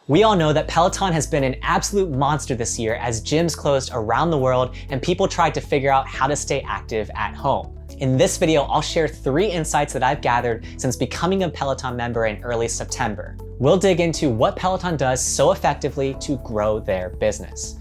We all know that Peloton has been an absolute monster this year as gyms closed around the world and people tried to figure out how to stay active at home. In this video, I'll share 3 insights that I've gathered since becoming a Peloton member in early September. We'll dig into what Peloton does so effectively to grow their business.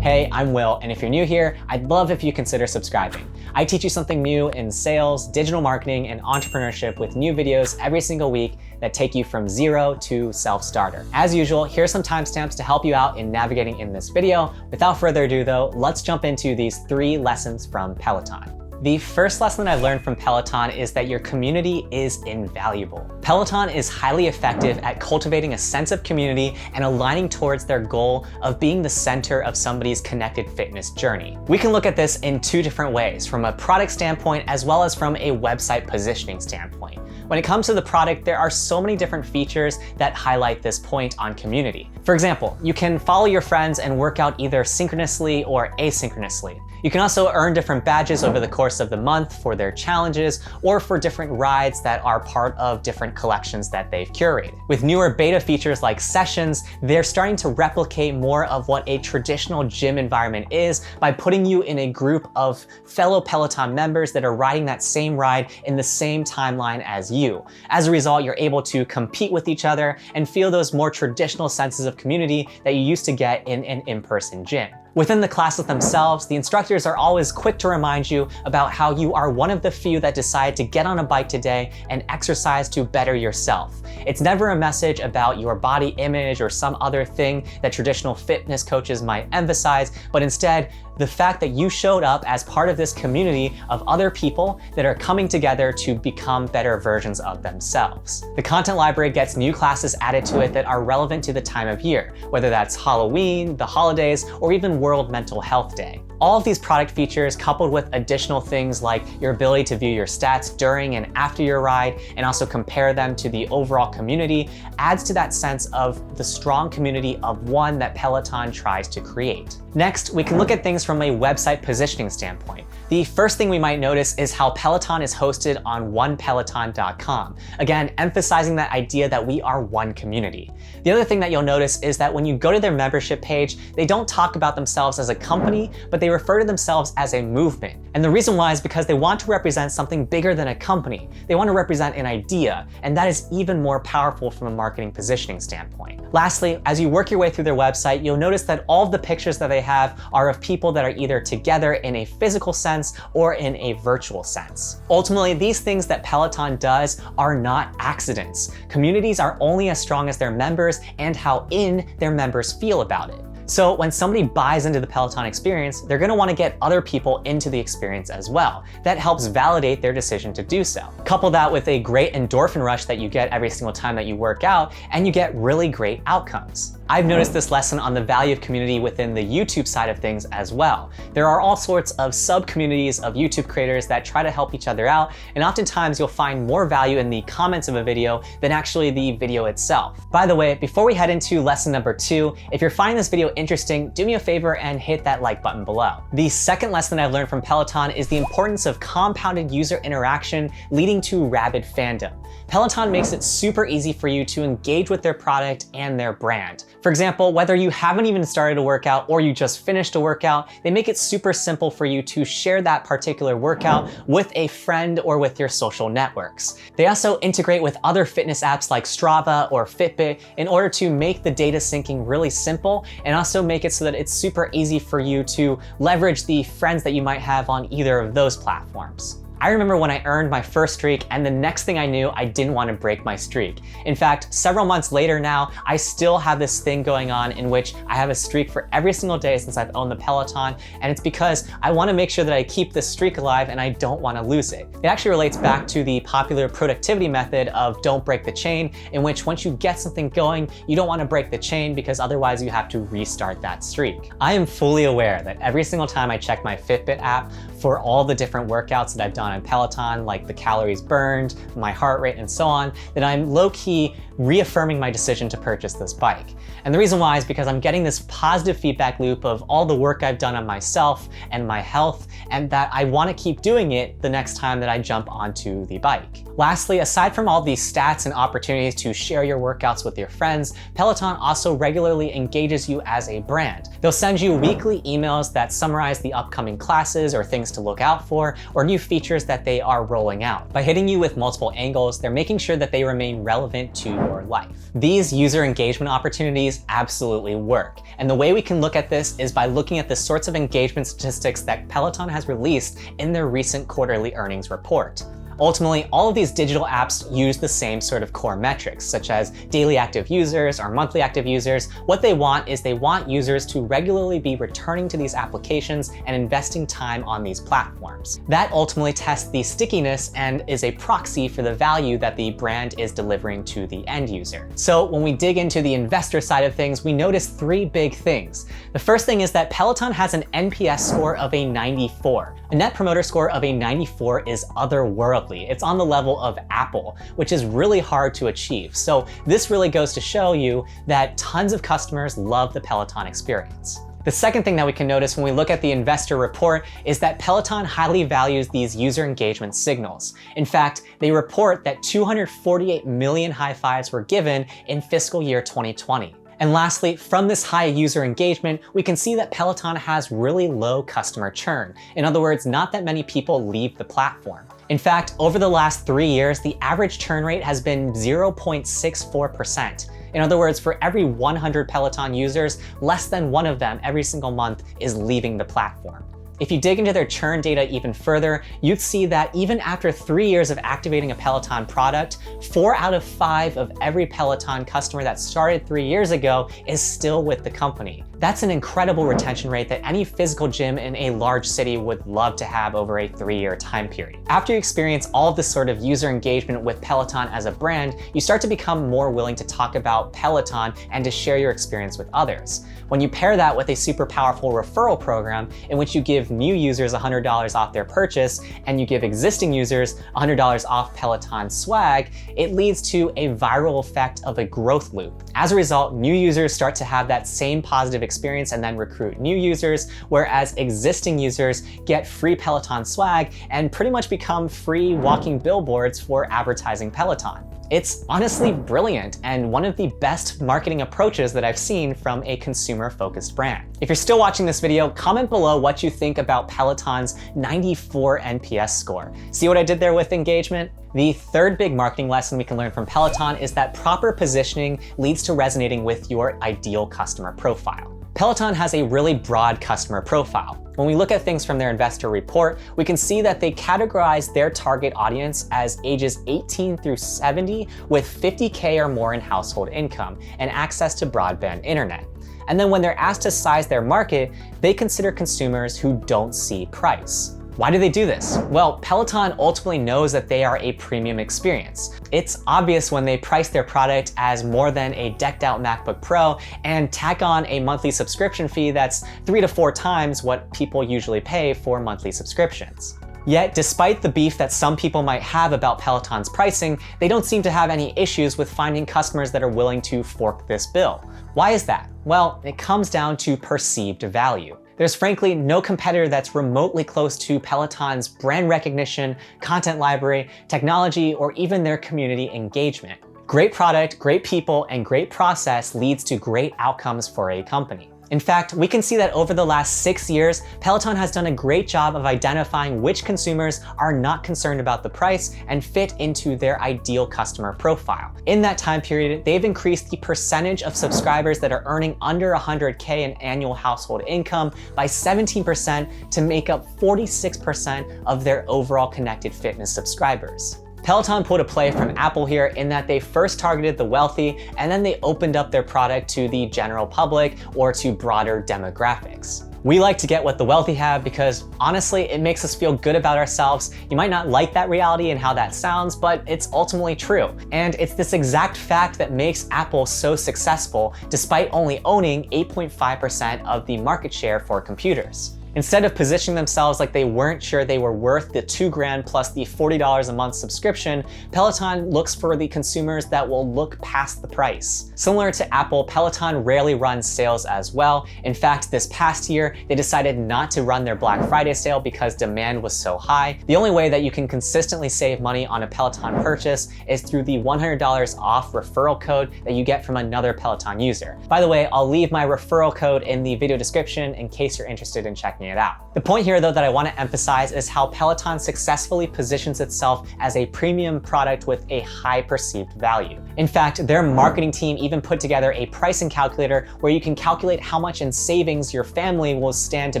Hey, I'm Will, and if you're new here, I'd love if you consider subscribing. I teach you something new in sales, digital marketing, and entrepreneurship with new videos every single week that take you from zero to self-starter. As usual, here's some timestamps to help you out in navigating in this video. Without further ado though, let's jump into these 3 lessons from Peloton. The first lesson that I've learned from Peloton is that your community is invaluable. Peloton is highly effective at cultivating a sense of community and aligning towards their goal of being the center of somebody's connected fitness journey. We can look at this in 2 different ways, from a product standpoint as well as from a website positioning standpoint. When it comes to the product, there are so many different features that highlight this point on community. For example, you can follow your friends and work out either synchronously or asynchronously. You can also earn different badges over the course of the month for their challenges or for different rides that are part of different collections that they've curated. With newer beta features like sessions, they're starting to replicate more of what a traditional gym environment is by putting you in a group of fellow Peloton members that are riding that same ride in the same timeline as you. As a result, you're able to compete with each other and feel those more traditional senses of community that you used to get in an in-person gym. Within the classes themselves, the instructors are always quick to remind you about how you are one of the few that decide to get on a bike today and exercise to better yourself. It's never a message about your body image or some other thing that traditional fitness coaches might emphasize, but instead, the fact that you showed up as part of this community of other people that are coming together to become better versions of themselves. The content library gets new classes added to it that are relevant to the time of year, whether that's Halloween, the holidays, or even World Mental Health Day. All of these product features, coupled with additional things like your ability to view your stats during and after your ride, and also compare them to the overall community, adds to that sense of the strong community of one that Peloton tries to create. Next, we can look at things from a website positioning standpoint. The first thing we might notice is how Peloton is hosted on onepeloton.com. Again, emphasizing that idea that we are one community. The other thing that you'll notice is that when you go to their membership page, they don't talk about themselves as a company, but they refer to themselves as a movement. And the reason why is because they want to represent something bigger than a company. They want to represent an idea, and that is even more powerful from a marketing positioning standpoint. Lastly, as you work your way through their website, you'll notice that all of the pictures that they have are of people that are either together in a physical sense or in a virtual sense. Ultimately, these things that Peloton does are not accidents. Communities are only as strong as their members and how in their members feel about it. So when somebody buys into the Peloton experience, they're gonna wanna get other people into the experience as well. That helps validate their decision to do so. Couple that with a great endorphin rush that you get every single time that you work out, and you get really great outcomes. I've noticed this lesson on the value of community within the YouTube side of things as well. There are all sorts of sub-communities of YouTube creators that try to help each other out, and oftentimes you'll find more value in the comments of a video than actually the video itself. By the way, before we head into lesson number 2, if you're finding this video interesting, do me a favor and hit that like button below. The second lesson I've learned from Peloton is the importance of compounded user interaction leading to rabid fandom. Peloton makes it super easy for you to engage with their product and their brand. For example, whether you haven't even started a workout or you just finished a workout, they make it super simple for you to share that particular workout with a friend or with your social networks. They also integrate with other fitness apps like Strava or Fitbit in order to make the data syncing really simple and also make it so that it's super easy for you to leverage the friends that you might have on either of those platforms. I remember when I earned my first streak, and the next thing I knew, I didn't want to break my streak. In fact, several months later now, I still have this thing going on in which I have a streak for every single day since I've owned the Peloton, and it's because I want to make sure that I keep this streak alive and I don't want to lose it. It actually relates back to the popular productivity method of don't break the chain, in which once you get something going, you don't want to break the chain because otherwise you have to restart that streak. I am fully aware that every single time I check my Fitbit app for all the different workouts that I've done on Peloton, like the calories burned, my heart rate, and so on, that I'm low-key reaffirming my decision to purchase this bike. And the reason why is because I'm getting this positive feedback loop of all the work I've done on myself and my health, and that I want to keep doing it the next time that I jump onto the bike. Lastly, aside from all these stats and opportunities to share your workouts with your friends, Peloton also regularly engages you as a brand. They'll send you weekly emails that summarize the upcoming classes or things to look out for, or new features that they are rolling out. By hitting you with multiple angles, they're making sure that they remain relevant to your life. These user engagement opportunities absolutely work. And the way we can look at this is by looking at the sorts of engagement statistics that Peloton has released in their recent quarterly earnings report. Ultimately, all of these digital apps use the same sort of core metrics, such as daily active users or monthly active users. What they want is they want users to regularly be returning to these applications and investing time on these platforms. That ultimately tests the stickiness and is a proxy for the value that the brand is delivering to the end user. So when we dig into the investor side of things, we notice three big things. The first thing is that Peloton has an NPS score of a 94. A Net Promoter Score of a 94 is otherworldly. It's on the level of Apple, which is really hard to achieve. So this really goes to show you that tons of customers love the Peloton experience. The second thing that we can notice when we look at the investor report is that Peloton highly values these user engagement signals. In fact, they report that 248 million high fives were given in fiscal year 2020. And lastly, from this high user engagement, we can see that Peloton has really low customer churn. In other words, not that many people leave the platform. In fact, over the last 3 years, the average churn rate has been 0.64%. In other words, for every 100 Peloton users, less than one of them every single month is leaving the platform. If you dig into their churn data even further, you'd see that even after 3 years of activating a Peloton product, 4 out of 5 of every Peloton customer that started 3 years ago is still with the company. That's an incredible retention rate that any physical gym in a large city would love to have over a 3-year time period. After you experience all of this sort of user engagement with Peloton as a brand, you start to become more willing to talk about Peloton and to share your experience with others. When you pair that with a super powerful referral program in which you give new users $100 off their purchase and you give existing users $100 off Peloton swag, it leads to a viral effect of a growth loop. As a result, new users start to have that same positive experience and then recruit new users, whereas existing users get free Peloton swag and pretty much become free walking billboards for advertising Peloton. It's honestly brilliant and one of the best marketing approaches that I've seen from a consumer-focused brand. If you're still watching this video, comment below what you think about Peloton's 94 NPS score. See what I did there with engagement? The third big marketing lesson we can learn from Peloton is that proper positioning leads to resonating with your ideal customer profile. Peloton has a really broad customer profile. When we look at things from their investor report, we can see that they categorize their target audience as ages 18 through 70 with 50K or more in household income and access to broadband internet. And then when they're asked to size their market, they consider consumers who don't see price. Why do they do this? Well, Peloton ultimately knows that they are a premium experience. It's obvious when they price their product as more than a decked out MacBook Pro and tack on a monthly subscription fee that's 3 to 4 times what people usually pay for monthly subscriptions. Yet, despite the beef that some people might have about Peloton's pricing, they don't seem to have any issues with finding customers that are willing to fork this bill. Why is that? Well, it comes down to perceived value. There's frankly no competitor that's remotely close to Peloton's brand recognition, content library, technology, or even their community engagement. Great product, great people, and great process leads to great outcomes for a company. In fact, we can see that over the last 6 years, Peloton has done a great job of identifying which consumers are not concerned about the price and fit into their ideal customer profile. In that time period, they've increased the percentage of subscribers that are earning under 100K in annual household income by 17% to make up 46% of their overall connected fitness subscribers. Peloton pulled a play from Apple here in that they first targeted the wealthy and then they opened up their product to the general public or to broader demographics. We like to get what the wealthy have because honestly, it makes us feel good about ourselves. You might not like that reality and how that sounds, but it's ultimately true. And it's this exact fact that makes Apple so successful despite only owning 8.5% of the market share for computers. Instead of positioning themselves like they weren't sure they were worth the $2,000 plus the $40 a month subscription, Peloton looks for the consumers that will look past the price. Similar to Apple, Peloton rarely runs sales as well. In fact, this past year, they decided not to run their Black Friday sale because demand was so high. The only way that you can consistently save money on a Peloton purchase is through the $100 off referral code that you get from another Peloton user. By the way, I'll leave my referral code in the video description in case you're interested in checking it out. The point here though that I want to emphasize is how Peloton successfully positions itself as a premium product with a high perceived value. In fact, their marketing team even put together a pricing calculator where you can calculate how much in savings your family will stand to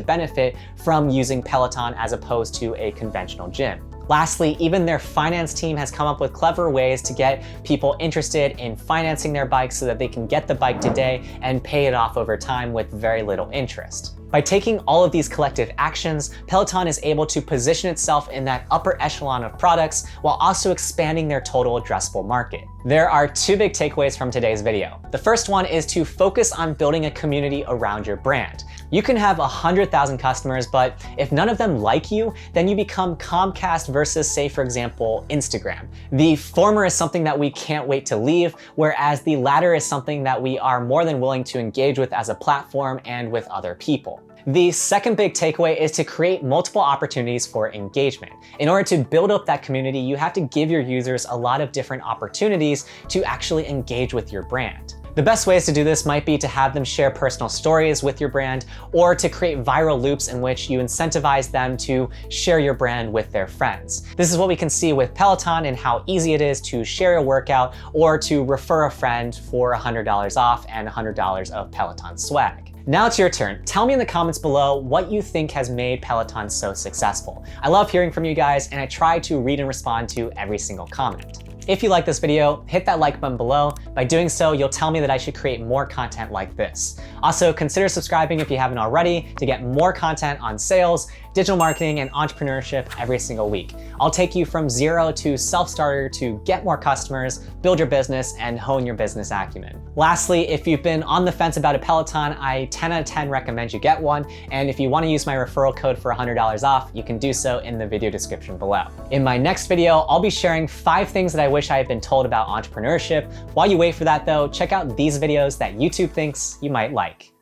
benefit from using Peloton as opposed to a conventional gym. Lastly, even their finance team has come up with clever ways to get people interested in financing their bikes so that they can get the bike today and pay it off over time with very little interest. By taking all of these collective actions, Peloton is able to position itself in that upper echelon of products while also expanding their total addressable market. There are two big takeaways from today's video. The first one is to focus on building a community around your brand. You can have 100,000 customers, but if none of them like you, then you become Comcast versus, say, for example, Instagram. The former is something that we can't wait to leave, whereas the latter is something that we are more than willing to engage with as a platform and with other people. The second big takeaway is to create multiple opportunities for engagement. In order to build up that community, you have to give your users a lot of different opportunities to actually engage with your brand. The best ways to do this might be to have them share personal stories with your brand, or to create viral loops in which you incentivize them to share your brand with their friends. This is what we can see with Peloton and how easy it is to share a workout or to refer a friend for $100 off and $100 of Peloton swag. Now it's your turn. Tell me in the comments below what you think has made Peloton so successful. I love hearing from you guys, and I try to read and respond to every single comment. If you like this video, hit that like button below. By doing so, you'll tell me that I should create more content like this. Also, consider subscribing if you haven't already to get more content on sales, digital marketing, and entrepreneurship every single week. I'll take you from zero to self-starter to get more customers, build your business, and hone your business acumen. Lastly, if you've been on the fence about a Peloton, I 10 out of 10 recommend you get one. And if you want to use my referral code for $100 off, you can do so in the video description below. In my next video, I'll be sharing 5 things that I wish I had been told about entrepreneurship. While you wait for that though, check out these videos that YouTube thinks you might like.